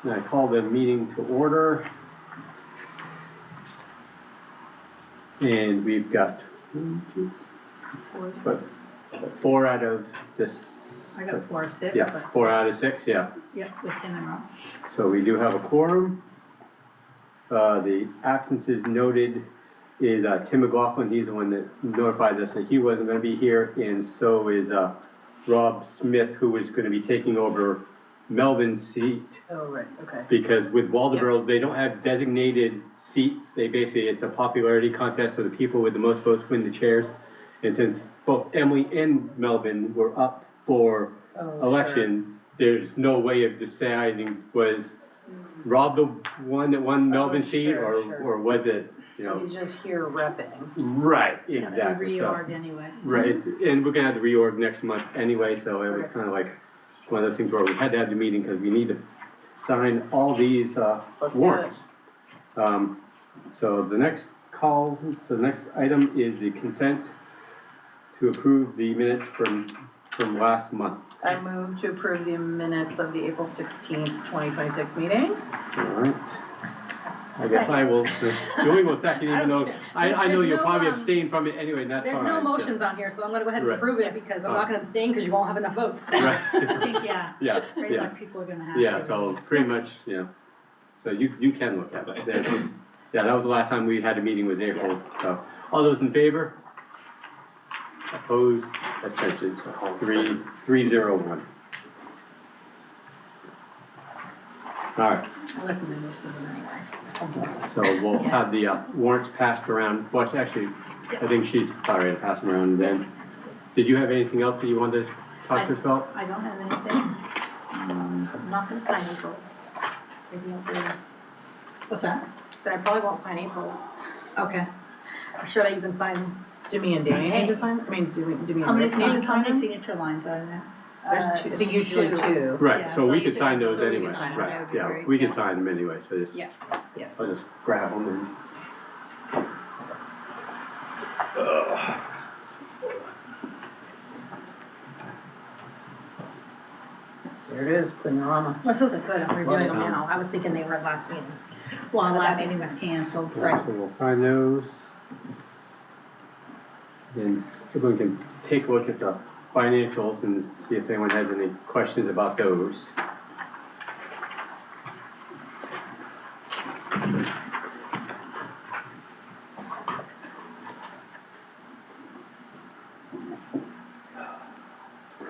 And I call the meeting to order. And we've got 4 out of this. I got 4 of 6. Yeah, but 4 out of 6, yeah. yeah, with 10 in a row. So we do have a quorum. The absences noted is Tim McLaughlin. He's the one that notified us that he wasn't going to be here. And so is Rob Smith, who is going to be taking over Melvin's seat. Oh, right, okay. Because with Waldeboro, they don't have designated seats. They basically, it's a popularity contest, so the people with the most votes win the chairs. And since both Emily and Melvin were up for election, there's no way of deciding, was Rob the one that won Melvin's seat, or was it, you know? So he's just here repping. Right, exactly. Reorg anyway. Right, and we're gonna have the reorg next month anyway, so it was kind of like one of those things where we had to have the meeting because we need to sign all these warrants. So the next item is the consent to approve the minutes from last month. I move to approve the minutes of the April 16th, 2026 meeting. All right. I guess I will, Julie will second, even though I know you'll probably abstain from it anyway, and that's fine. There's no motions on here, so I'm gonna go ahead and Right. approve it because I'm not gonna abstain because you won't have enough votes. Right. I think, yeah, Yeah, pretty yeah, much people are gonna have. yeah, to. so pretty much, yeah. So you can look at it. Yeah, that was the last time we had a meeting with April, so. All those in favor? Opposed, abstentions, 301. All right, I'll let somebody else do it anyway. so we'll have the warrants passed around. Well, actually, I think she's already passed them around then. Did you have anything else that you wanted to talk to us about? I don't have anything. I'm not gonna sign results. Maybe I'll do. What's that? So I probably won't sign April's. Okay. Or should I even sign them? Do me and Danny need to sign? I mean, do me How and many, Rick need to sign them? signature lines are there? There's two, I think usually two. Right, Yeah, so so we you could should- sign those so we can anyway, sign them, right, that would be yeah, great, we could yeah. sign them anyway, so just, Yeah. Yeah. I'll just grab them and. There it is, Cleanorama. Well, those are good, I'm reviewing them Right. now. I was thinking they were at last meeting. Well, But that last makes meeting was sense. canceled. Right, so we'll sign those. And everyone can take a look at the financials and see if anyone has any questions about those.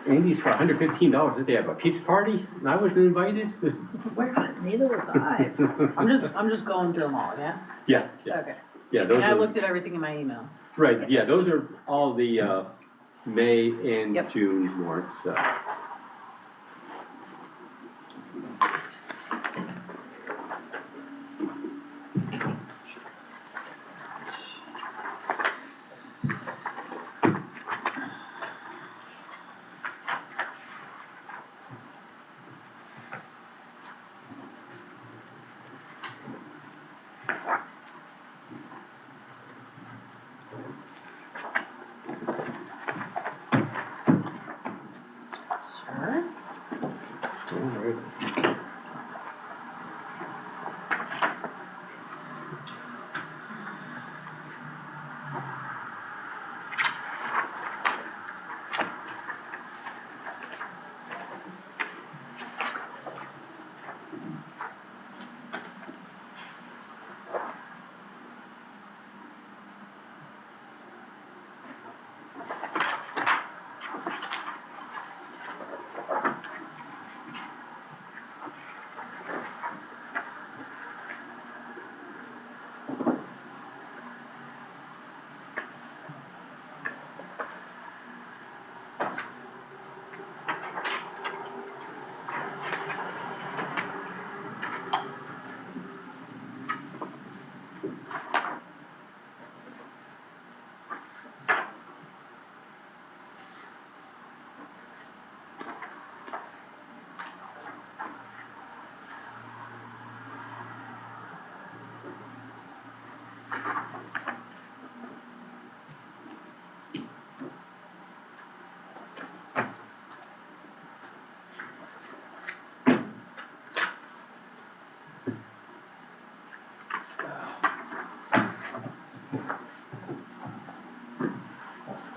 Andy's for $115 that they have a pizza party, and I wasn't invited? Where, neither was I. I'm just going through them all, yeah? Yeah, yeah, Okay. yeah, those And I are, looked at everything in my email. right, yeah, those are all the, May and Yep. June warrants, so.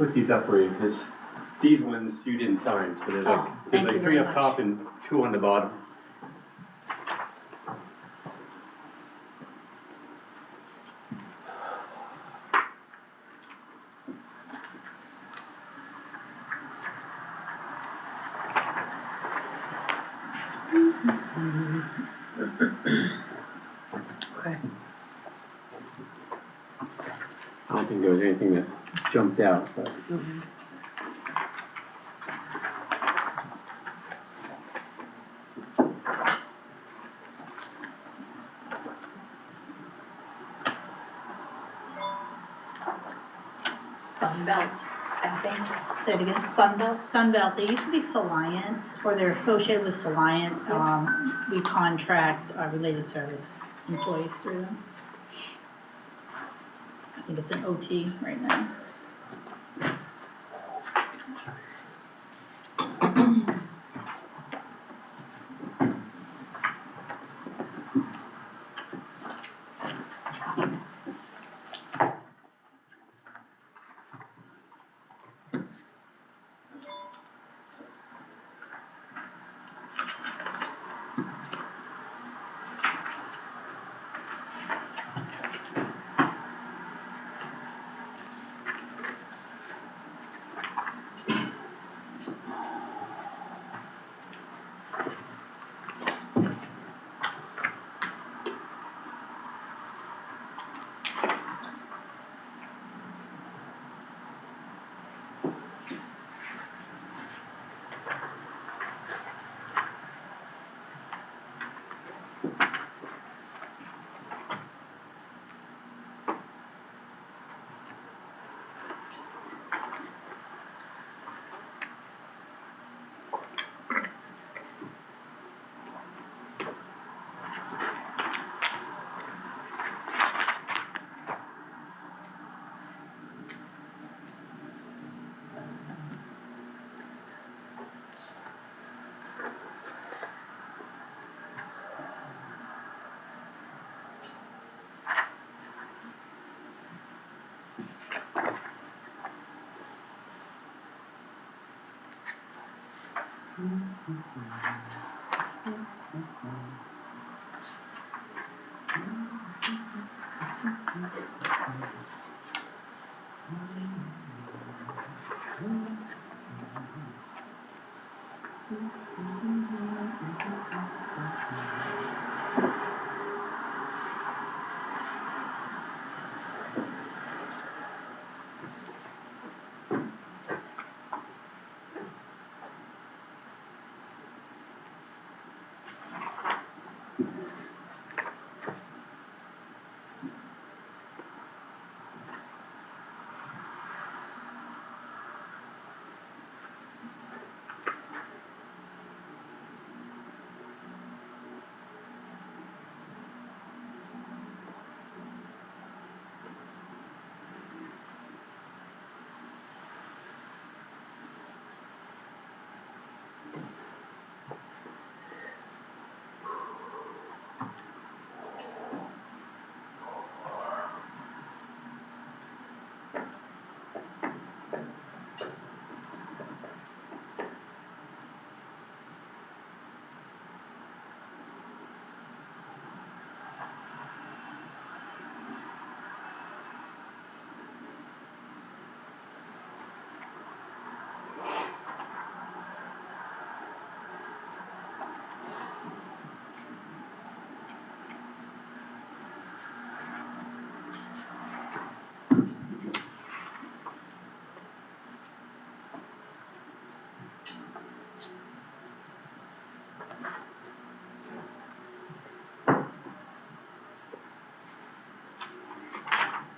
put these up for you, because these ones you didn't sign, so there's Oh, thank you 3 very up much. top and 2 on the bottom. Okay. I don't think there was anything that jumped out, but. Sunbelt staffing, say it again, Sunbelt, they used to be Soliant, or they're associated with Soliant. We contract related service employees through them. I think it's an OT right now.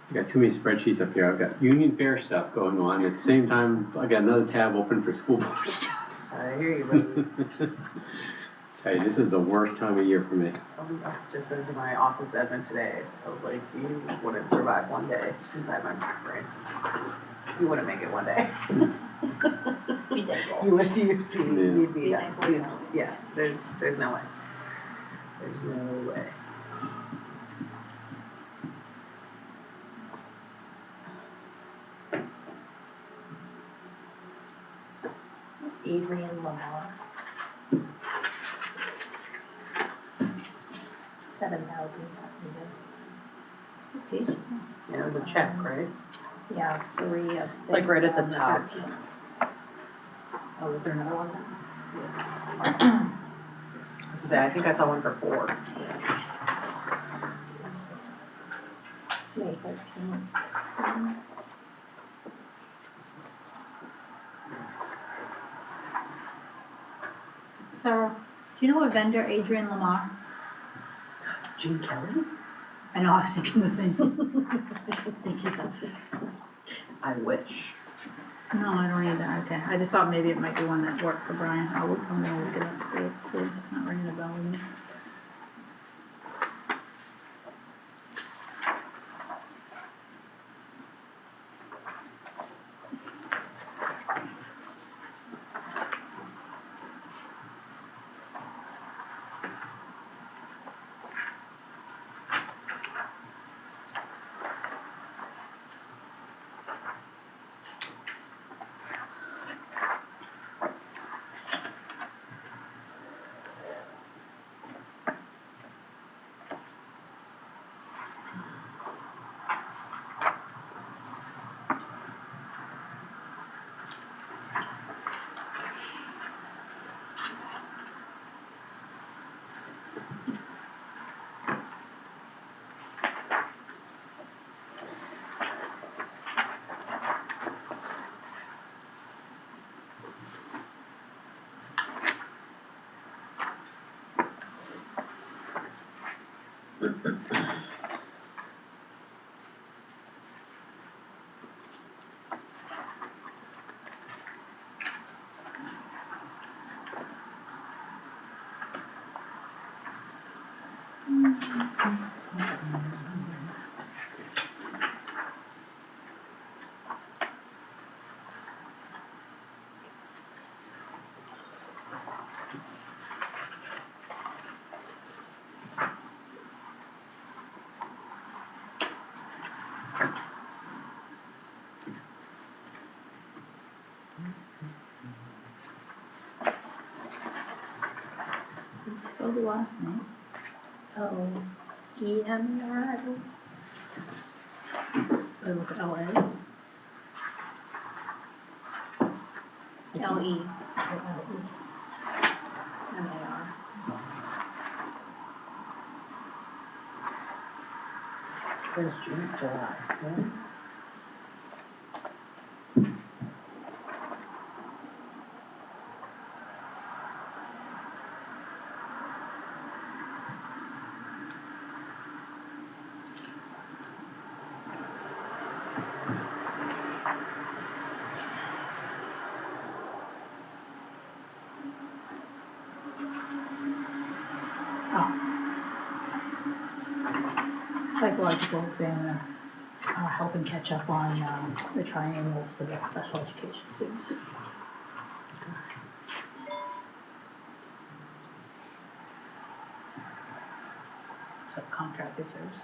I got too many spreadsheets up here. I've got union fair stuff going on. At the same time, I got another tab open for school board stuff. I hear you, buddy. Hey, this is the worst time of year for me. I just said to my office admin today, I was like, you wouldn't survive one day inside my brain. You wouldn't make it one day. Be thankful. You'd be Be done. thankful. Yeah, there's no way. There's no way. Adrian Lamar. 7,000. What page is that? Yeah, it was a check, right? Yeah, 3 of 6. It's like right at the on top. 13th. Oh, is there another one then? I was gonna say, I think I saw one for 4. May 13th. Sarah, do you know a vendor, Adrian Lamar? Gene Kelly? I know, I was thinking the same. Thank you, Sarah. I wish. No, I don't either, okay. I just thought maybe it might be one that worked for Brian. I'm gonna look it up real quick. It's not ringing a bell with me. Spell the last name. O-E-M-E-R, I believe. It was L-A. L-E. M-A-R. There's June, July. Yeah. Psychological examiner, helping catch up on the triangles for the special education students. Subcontracted service.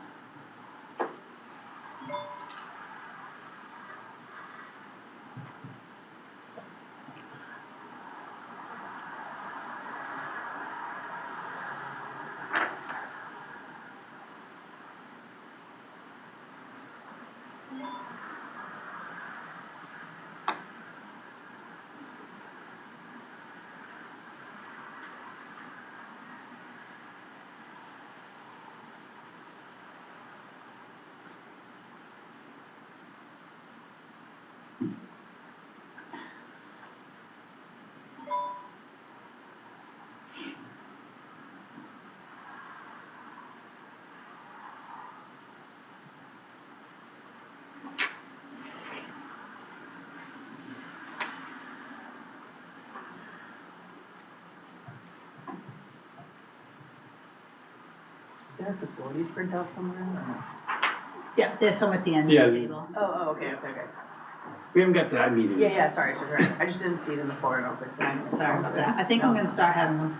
Is there a facilities printout somewhere? Or no? Yeah, there's some at the end Yeah. of the table. Oh, okay. We haven't got to that meeting. Yeah, sorry. I just didn't see it in the folder and I was like, did I miss Sorry about that. I think I'm gonna start having them,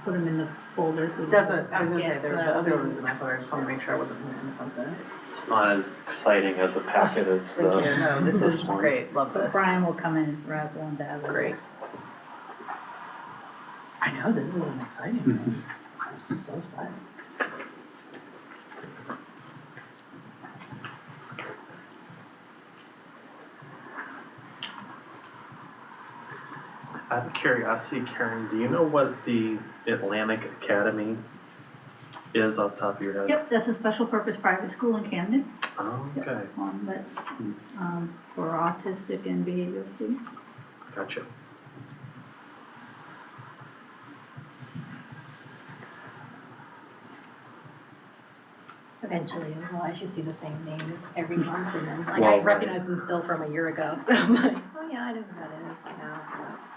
put them in the folders. That's what, I was gonna say, Yeah, so the that other way- one was in my folder, I just wanna make sure I wasn't missing something. It's not as exciting as a packet as Thank you, the, no, this is one. great, love But this. Brian will come in rather than to have it. Great. I know, this is an exciting one. I'm so excited. Out of curiosity, Karen, do you know what the Atlantic Academy is off the top of your head? Yep, that's a special purpose private school in Camden, Oh, okay, but, for autistic and behavioral students. gotcha. Eventually, otherwise you see the same names every month and then, like, Well, I right. recognize them still from a year ago, so I'm like, oh yeah, I know who that is,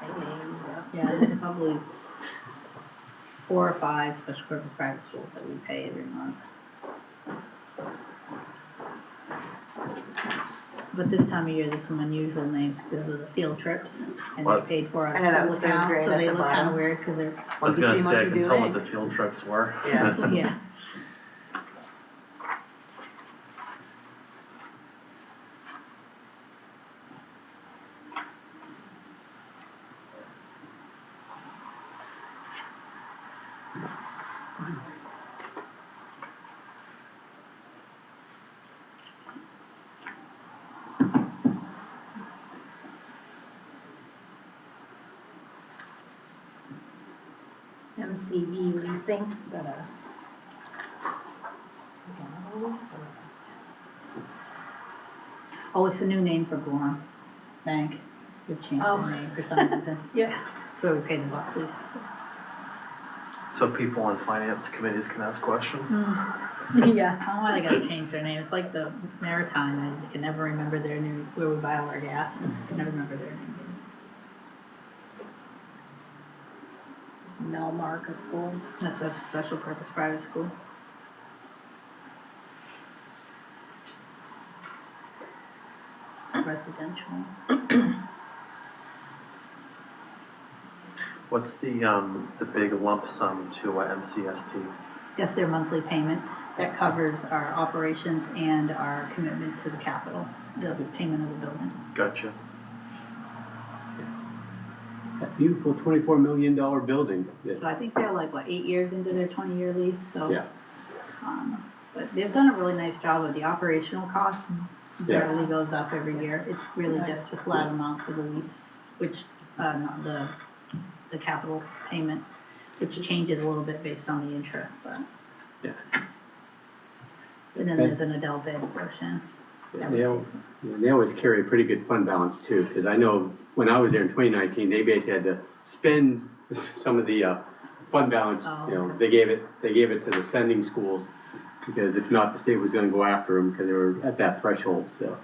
same name, Yeah, there's probably 4 or 5 special purpose private schools that we pay every month. But this time of year, there's some unusual names because of the field trips, and they're What? paid for out I know, that of was school so account, great so at they the look kinda bottom. weird, cause they're, I was Once you gonna see say, I what can you tell do, what the field trips were. Yeah. yeah. MCV leasing, is that a? Oh, it's a new name for Gorham Bank, they've changed Oh. their name for some reason, Yeah. that's where we pay the bus leases, so. So people on finance committees can ask questions? Yeah. I don't know why they gotta change their name, it's like the Maritime, I can never remember their new, where we buy all our gas, and I can never remember their name. Is Melmark a school? That's a special purpose private school. Residential. What's the big lump sum to MCST? That's their monthly payment that covers our operations and our commitment to the capital, the payment of the building. Gotcha. That beautiful $24 million building. So I think they're like, what, 8 years into their 20-year lease, so. Yeah. But they've done a really nice job with the operational cost, Yeah. barely goes up every year. It's really just the flat amount for the lease, which, not the capital payment, which changes a little bit based on the interest, but. Yeah. And then there's an adult ed portion. They always carry a pretty good fund balance too, because I know when I was there in 2019, they basically had to spend some of the fund balance, Oh, you know, okay. they gave it to the sending schools, because if not, the state was gonna go after them, because they were at that threshold, so.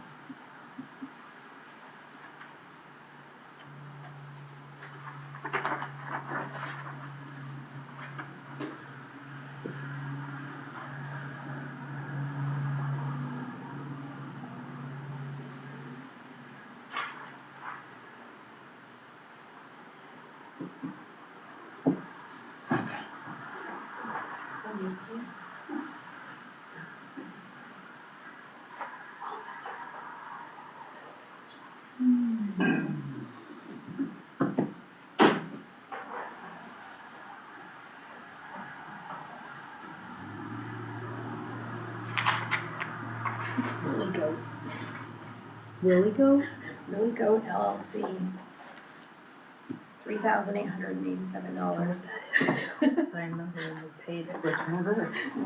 Willie Goat. Will we go? Willie Goat LLC. $3,887. So I remember when we paid it. Which one is it?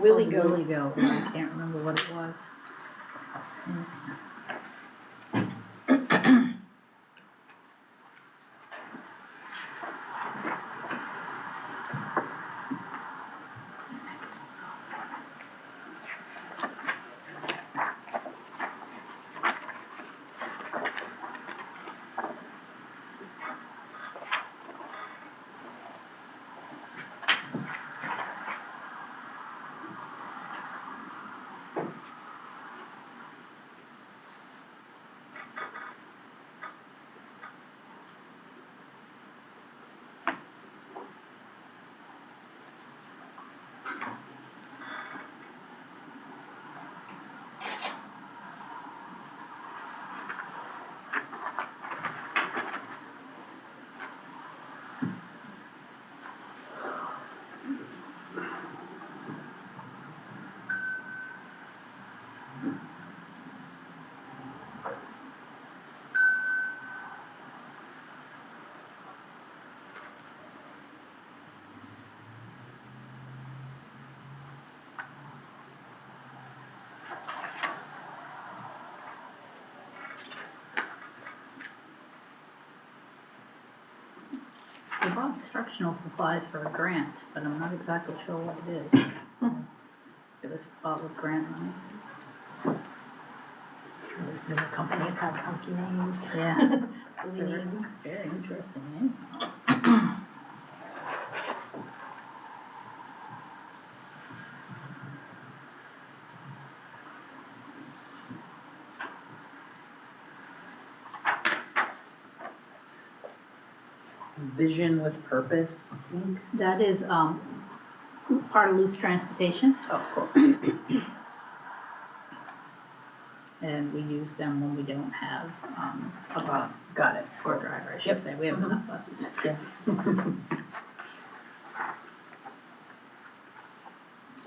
Willie Oh, Goat. Willie Goat, and I can't remember what it was. bought instructional supplies for a grant, but I'm not exactly sure what it is. It was bought with grant money. These newer companies have funky names. Yeah. Silly names. Very interesting, eh? Vision with Purpose, Inc. That is, part of loose transportation, Oh, cool. and we use them when we don't have, a bus Got it. or a driver, I should Yep. say, we have enough buses. Yeah.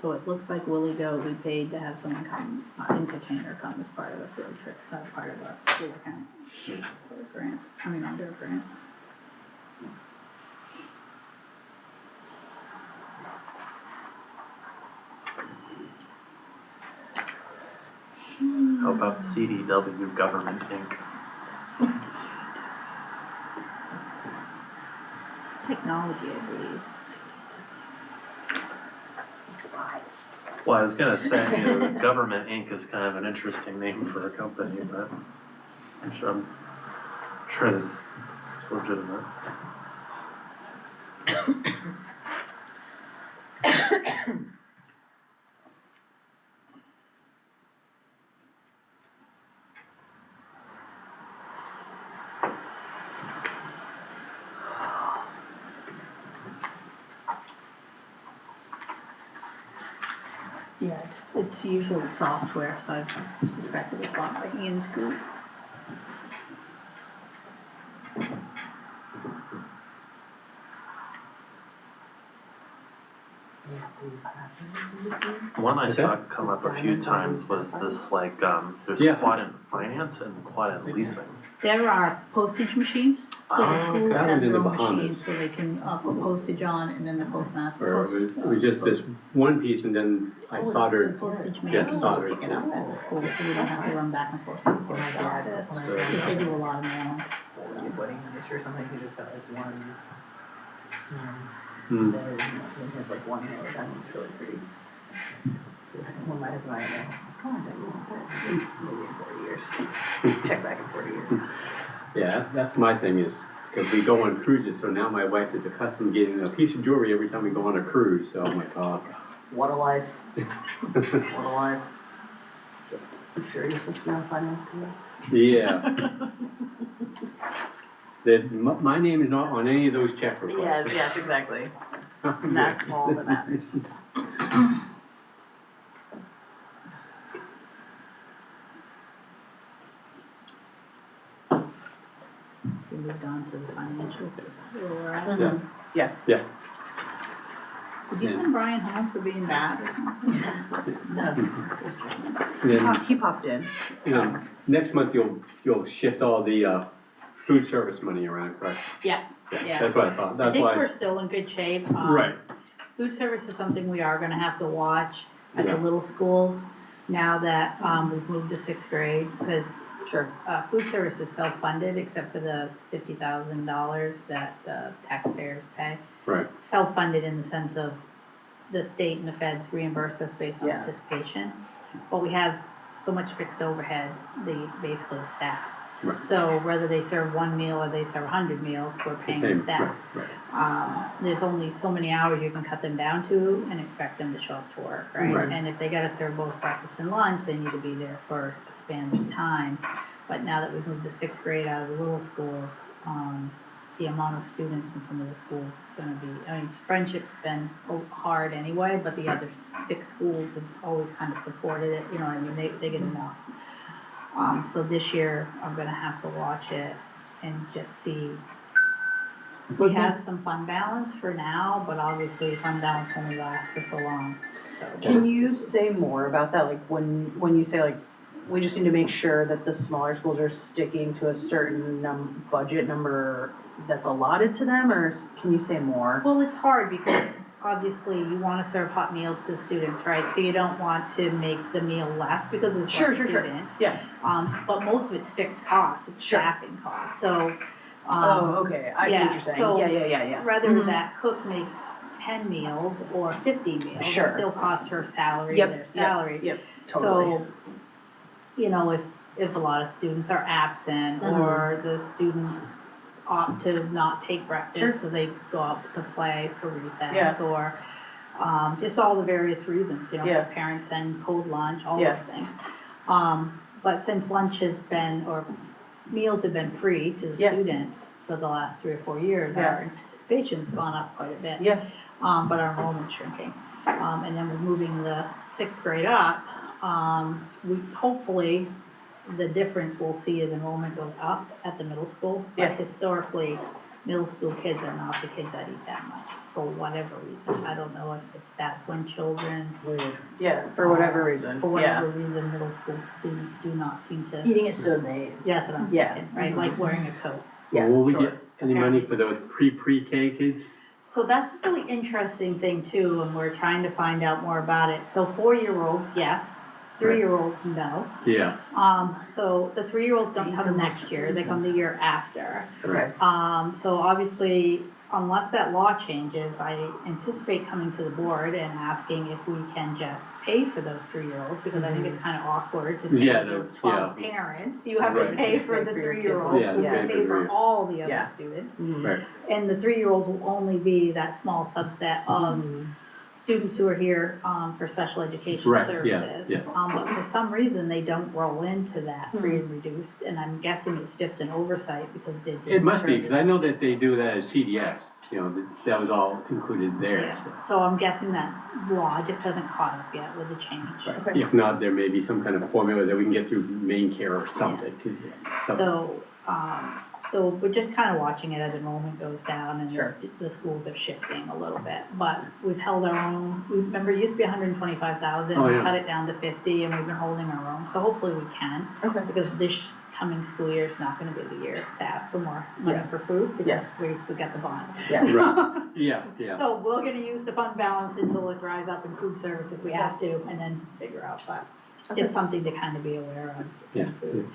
So it looks like Willie Goat, we paid to have someone come, entertainer come as part of a field trip, part of our school account. For a grant, under a grant. How about CDW Government Inc.? Technology, I believe. The spies. Well, I was gonna say, Government Inc. is kind of an interesting name for a company, but I'm sure this is legitimate. Yeah, it's usually software, so I suspect it was bought by Ian's group. One I Okay. saw come up a few times was this like, there's Yeah. Quadrant Finance and Quadrant Leasing. There are postage machines, so the Oh, schools that have one's in their the own Bahamas. machines, so they can put postage on, and then the postmaster. Or it was just this one piece and then I It's a soldered, postage man, yeah, so soldered. pick it up at the school, so we don't have to run back and forth to the post office, because they do a lot of mailing. Your wedding anniversary or something, he just got like one. Hmm. There, he has like one nail done, it's really pretty. When my husband and I know, come on, Dad, you want that? Maybe in 40 years. Check back in 40 years. Yeah, that's my thing is, because we go on cruises, so now my wife is accustomed to getting a piece of jewelry every time we go on a cruise, so I'm like, oh. What a life. What a life. You sure you're supposed to be on finance committee? Yeah. My name is not on any of those check requests. Yes, exactly. And that's all that matters. We moved on to the financials, is that where we're at? Yeah. Yeah. Yeah. Did you send Brian home for being bad or something? Then, He popped in. next month you'll shift all the, food service money around, correct? Yeah, yeah. That's what I thought, I that's think why. we're still in good shape. Right. Food service is something we are gonna have to watch at the Yeah. little schools now that, we've moved to sixth grade, because, Sure. food service is self-funded except for the $50,000 that the taxpayers pay. Right. Self-funded in the sense of the state and the feds reimburse us based on Yeah. participation. But we have so much fixed overhead, basically the staff. Right. So whether they serve one meal or they serve 100 meals, we're paying the Same, staff. right. There's only so many hours you can cut them down to and expect them to show up to work, right? Right. And if they gotta serve both breakfast and lunch, they need to be there for a span of time. But now that we've moved to sixth grade out of the little schools, the amount of students in some of the schools, it's gonna be, I mean, friendship's been hard anyway, but the other 6 schools have always kind of supported it, you know what I mean, they get enough. So this year, I'm gonna have to watch it and just see. We have some fund balance for now, but obviously fund balance only lasts for so long, so. Can you say more about that? Like when you say like, we just need to make sure that the smaller schools are sticking to a certain budget number that's allotted to them, or can you say more? Well, it's hard because obviously you wanna serve hot meals to students, right? So you don't want to make the meal less because there's less students. Yeah. But most of it's fixed costs, it's Sure. staffing costs, so Okay, I see what yeah, you're saying, so yeah. Whether Mhm. that cook makes 10 meals or 50 meals, Sure. it still costs her salary, Yep, their yep, salary. Yep, totally. So, if a lot of students are absent, or the students opt to not take Sure. breakfast because they go out to play for recess, Yeah. or, just all the various reasons, Yeah. parents send cold lunch, all Yeah. those things. But since lunch has been, or meals have been free to the Yeah. students for the last 3 or 4 years, Yeah. our participation's gone up quite a bit. Yeah, But our enrollment's shrinking. And then we're moving the 6th grade up. We hopefully, the difference we'll see as enrollment goes up at the middle school. Yeah. But historically, middle school kids are not the kids that eat that much, for whatever reason. I don't know if that's when children, weird, yeah, for whatever reason, for yeah. whatever reason, middle school students do not seem to, Eating is so lame. that's what I'm Yeah. thinking, right? Like wearing a coat. Yeah, Will we sure. get any money for those pre-K kids? So that's a really interesting thing too, and we're trying to find out more about it. So 4-year-olds, yes. 3-year-olds, no. Yeah, So the 3-year-olds don't They eat the come most next year, they foods. come the year after. Okay, So obviously, unless that law changes, I anticipate coming to the board and asking if we can just pay for those 3-year-olds, because I think it's kind of awkward to say Yeah, to those that's- 12 yeah. parents, you have to Right. pay for the Pay for your kids. 3-year-olds, Yeah, we pay will for pay for the- all the Yeah. other students. right. And the 3-year-olds will only be that small subset of students who are here, for special education Right, yeah, services. yeah. But for some reason, they don't roll into that free and reduced, and I'm guessing it's just an oversight because they didn't. It must be, turn because I know that they do that as CDS, that was all included there. Yeah, so I'm guessing that law just hasn't caught up yet with the change. okay. If not, there may be some kind of formula that we can get through main care or something. So we're just kind of watching it as enrollment goes down and Sure. the schools are shifting a little bit. But we've held our own, remember it used to be 125,000, Oh, we yeah. cut it down to 50 and we've been holding our own. So hopefully we can, Okay. because this coming school year is not gonna be the year to ask for more money Yeah. for food, because Yeah. we got the bond. Yeah, Right, yeah. So we're gonna use the fund balance until it dries up in food service if we have to, and then figure out, but just something to kind of be aware of Yeah, in food.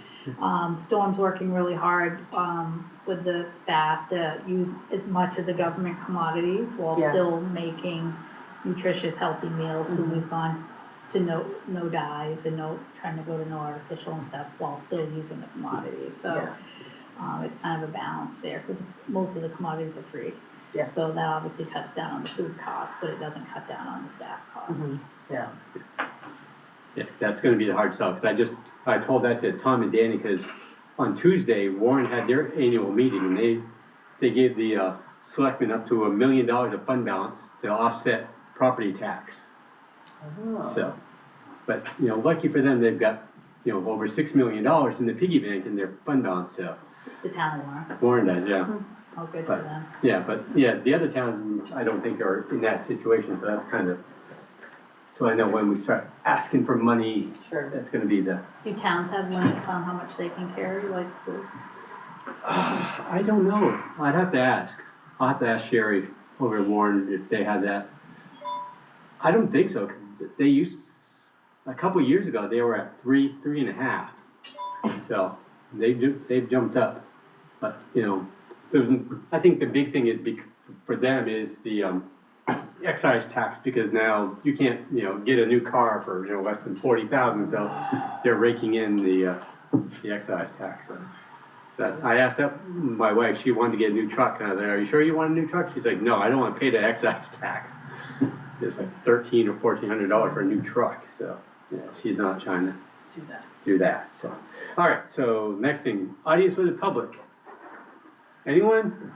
Storm's working really hard, with the staff to use as much of the government commodities while Yeah. still making nutritious, healthy meals, because we've gone to no dyes and trying to go to no artificial and stuff while still using the commodities, so. Yeah. It's kind of a balance there, because most of the commodities are free. Yeah. So that obviously cuts down on the food costs, but it doesn't cut down on the staff costs. yeah, Yeah, that's gonna be the hard sell, because I told that to Tom and Danny, because on Tuesday, Warren had their annual meeting, and they gave the, selectmen up to $1 million of fund balance to offset property tax, Oh. so. But, lucky for them, they've got, over $6 million in the piggy bank in their fund balance, so. The town of Warren, Warren does, yeah. oh, good for But- them. Yeah, but, the other towns, I don't think are in that situation, so that's kind of, so I know when we start asking for money, Sure. that's gonna be the, Do towns have limits on how much they can carry, like schools? I don't know, I'd have to ask. I'll have to ask Sherry over at Warren if they have that. I don't think so, 'cause they used, a couple of years ago, they were at 3.5. So, they've jumped up, but, I think the big thing is for them is the, excise tax, because now you can't, get a new car for, less than 40,000, so they're raking in the excise tax. That, I asked my wife, she wanted to get a new truck, and I was like, are you sure you want a new truck? She's like, no, I don't wanna pay the excise tax. It's like $1,300 or $1,400 for a new truck, so, she's not trying to do that, so. All right, so next thing, audience with the public. Anyone?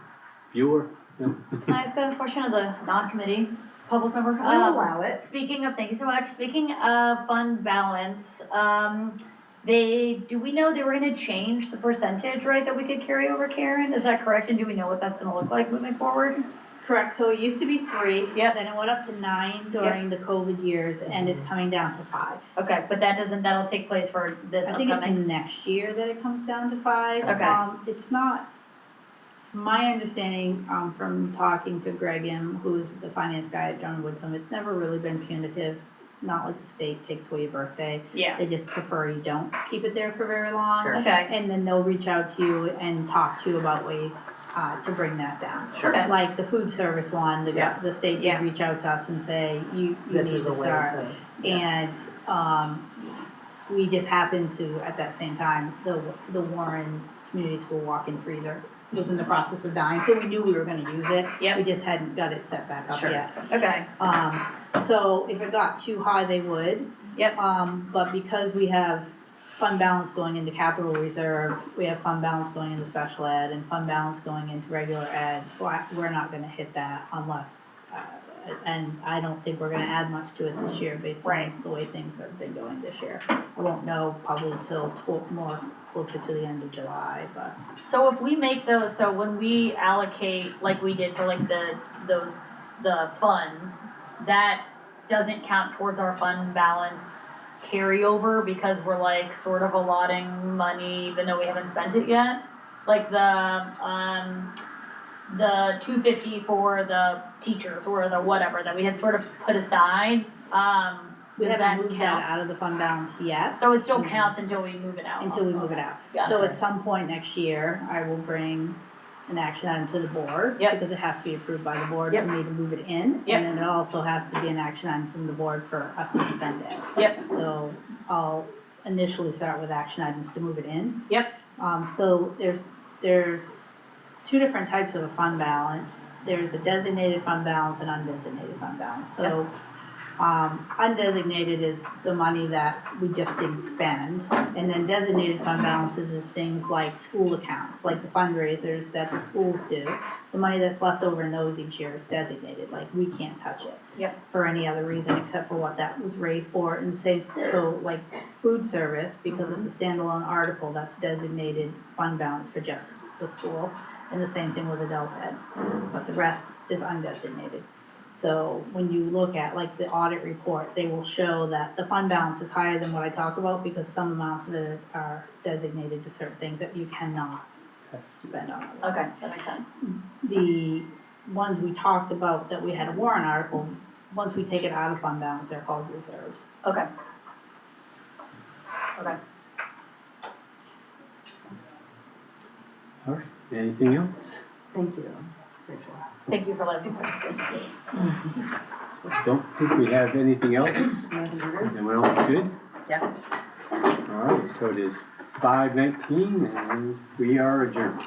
Viewer? No? I just got a question as a non-committee public member. it. Thank you so much. Speaking of fund balance, do we know they were gonna change the percentage, right, that we could carry over, Karen? Is that correct? And do we know what that's gonna look like moving forward? Correct, so it used to be 3, Yep. then it went up to 9 during the COVID years, and it's coming down to 5. Okay, but that'll take place for this I think it's upcoming. next year that it comes down to 5. Okay. It's not, from my understanding, from talking to Greg M., who's the finance guy at John Woodsum, it's never really been punitive it's not like the state takes away your birthday. Yeah, They just prefer you don't keep it there for very long. Sure. okay, And then they'll reach out to you and talk to you about ways, to bring that down. Sure. okay, Like the food service one, Yeah. the state Yeah. did reach out to us and say, you This need is to a way start. to. And, we just happened to, at that same time, the Warren Community School walk-in freezer was in the process of dying, so we knew we were gonna use it. Yep. We just hadn't got it set back up Sure. yet. okay, So if it got too high, they would. Yep. But because we have fund balance going into capital reserve, we have fund balance going into special ed and fund balance going into regular ed, so we're not gonna hit that unless, and I don't think we're gonna add much to it this year based on Right. the way things have been going this year. I won't know probably till more closer to the end of July, but. so if we make those, so when we allocate, like we did for like the funds, that doesn't count towards our fund balance carryover because we're like sort of allotting money even though we haven't spent it yet? Like the 250 for the teachers or the whatever that we had sort of put aside, We does haven't that moved that count? out of the fund balance yet. So it still counts until we move it out? Until we move it out. Got So it. at some point next year, I will bring an action item to the board. Yep. Because it has to be approved by the board for Yep. me to move it in. Yep. And then it also has to be an action item from the board for us to spend it. Yep, So I'll initially start with action items to move it in. Yep. So there's two different types of a fund balance. There's a designated fund balance and undesignated fund balance. So, undesignated is the money that we just didn't spend. And then designated fund balances is things like school accounts, like the fundraisers that the schools do. The money that's left over in those each year is designated, like we can't touch it. Yep. For any other reason except for what that was raised for. And say, so like food service, because it's a standalone article, that's designated fund balance for just the school. And the same thing with adult ed, but the rest is undesignated. So when you look at like the audit report, they will show that the fund balance is higher than what I talk about because some amounts of it are designated to certain things that you cannot spend on. okay, that makes sense. The ones we talked about that we had warrant articles, once we take it out of fund balance, they're called reserves. Okay. Okay. All right, anything else? Thank you, Rachel. Thank you for letting me participate. Don't think we have anything else. Everyone else good? Yeah. All right, so it is 5:19 and we are adjourned.